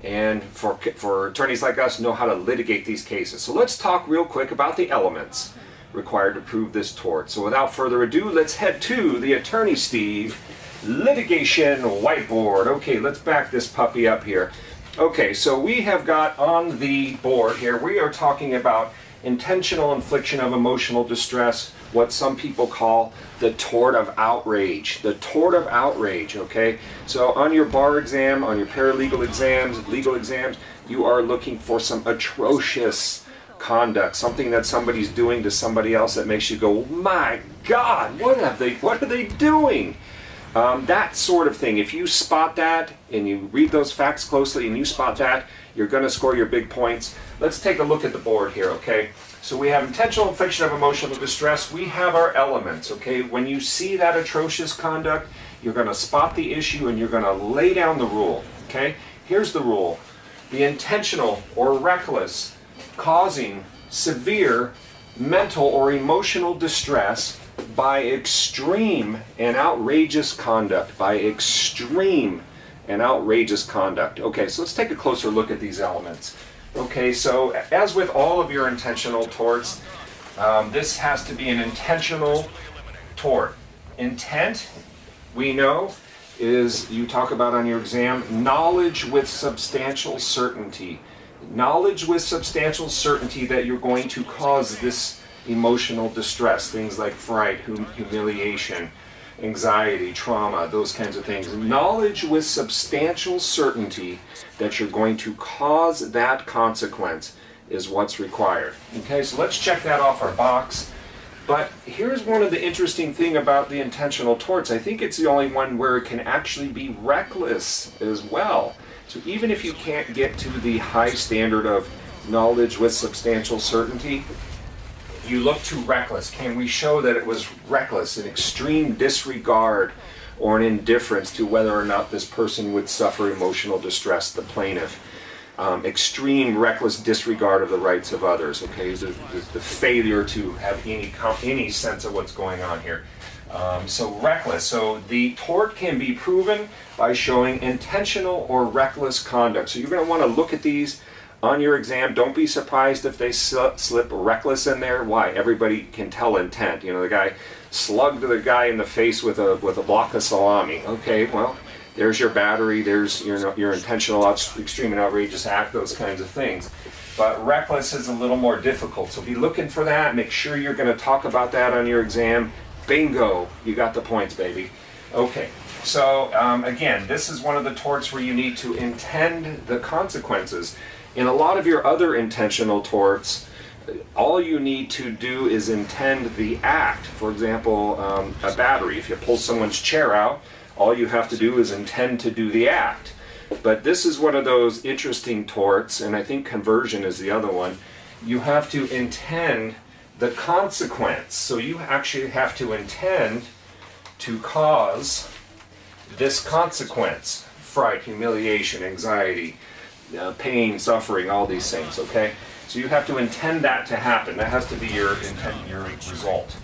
and for attorneys like us know how to litigate these cases. So let's talk real quick about the elements required to prove this tort. So without further ado, let's head to the Attorney Steve litigation whiteboard. Okay, let's back this puppy up here. Okay, so we have got on the board here, we are talking about intentional infliction of emotional distress, what some people call the tort of outrage. The tort of outrage, okay? So on your bar exam, on your paralegal exams, legal exams, you are looking for some atrocious conduct, something that somebody's doing to somebody else that makes you go, my God, what are they doing? That sort of thing. If you spot that and you read those facts closely and you spot that, you're going to score your big points. Let's take a look at the board here, okay? So we have intentional infliction of emotional distress. We have our elements, okay? When you see that atrocious conduct, you're going to spot the issue and you're going to lay down the rule, okay? Here's the rule. The intentional or reckless causing severe mental or emotional distress by extreme and outrageous conduct. By extreme and outrageous conduct. Okay, so let's take a closer look at these elements. Okay, so as with all of your intentional torts, this has to be an intentional tort. Intent, we know, is, you talk about on your exam, knowledge with substantial certainty. Knowledge with substantial certainty that you're going to cause this emotional distress, things like fright, humiliation, anxiety, trauma, those kinds of things. Knowledge with substantial certainty that you're going to cause that consequence is what's required. Okay, so let's check that off our box. But here's one of the interesting things about the intentional torts. I think it's the only one where it can actually be reckless as well. So even if you can't get to the high standard of knowledge with substantial certainty, you look to reckless. Can we show that it was reckless, an extreme disregard or an indifference to whether or not this person would suffer emotional distress, the plaintiff? Extreme reckless disregard of the rights of others, okay? The failure to have any sense of what's going on here. So reckless. So the tort can be proven by showing intentional or reckless conduct. So you're going to want to look at these on your exam. Don't be surprised if they slip reckless in there. Why? Everybody can tell intent. You know, the guy slugged the guy in the face with a block of salami. Okay, well, there's your battery, there's your intentional, extreme and outrageous act, those kinds of things. But reckless is a little more difficult. So be looking for that. Make sure you're going to talk about that on your exam. Bingo, you got the points, baby. Okay, so again, this is one of the torts where you need to intend the consequences. In a lot of your other intentional torts, all you need to do is intend the act. For example, a battery. If you pull someone's chair out, all you have to do is intend to do the act. But this is one of those interesting torts, and I think conversion is the other one. You have to intend the consequence. So you actually have to intend to cause this consequence. Fright, humiliation, anxiety, pain, suffering, all these things, okay? So you have to intend that to happen. That has to be your intent, your result.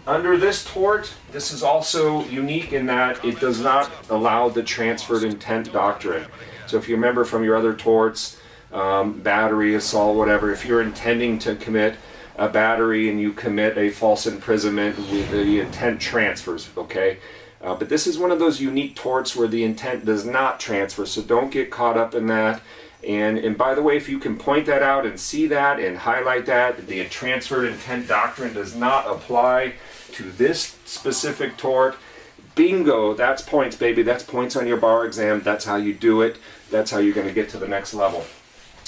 Under this tort, this is also unique in that it does not allow the transferred intent doctrine. So if you remember from your other torts, battery, assault, whatever, if you're intending to commit a battery and you commit a false imprisonment, the intent transfers, okay? But this is one of those unique torts where the intent does not transfer, so don't get caught up in that. And by the way, if you can point that out and see that and highlight that, the transferred intent doctrine does not apply to this specific tort. Bingo, that's points, baby. That's points on your bar exam. That's how you do it. That's how you're going to get to the next level.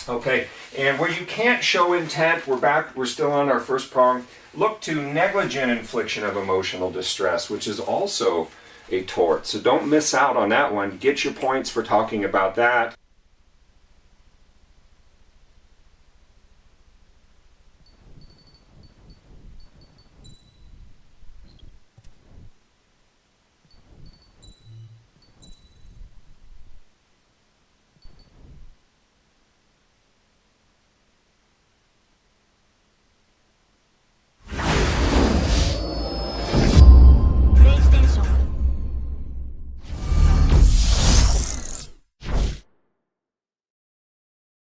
Okay, and where you can't show intent, we're still on our first prong. Look to negligent infliction of emotional distress, which is also a tort. So don't miss out on that one. Get your points for talking about that.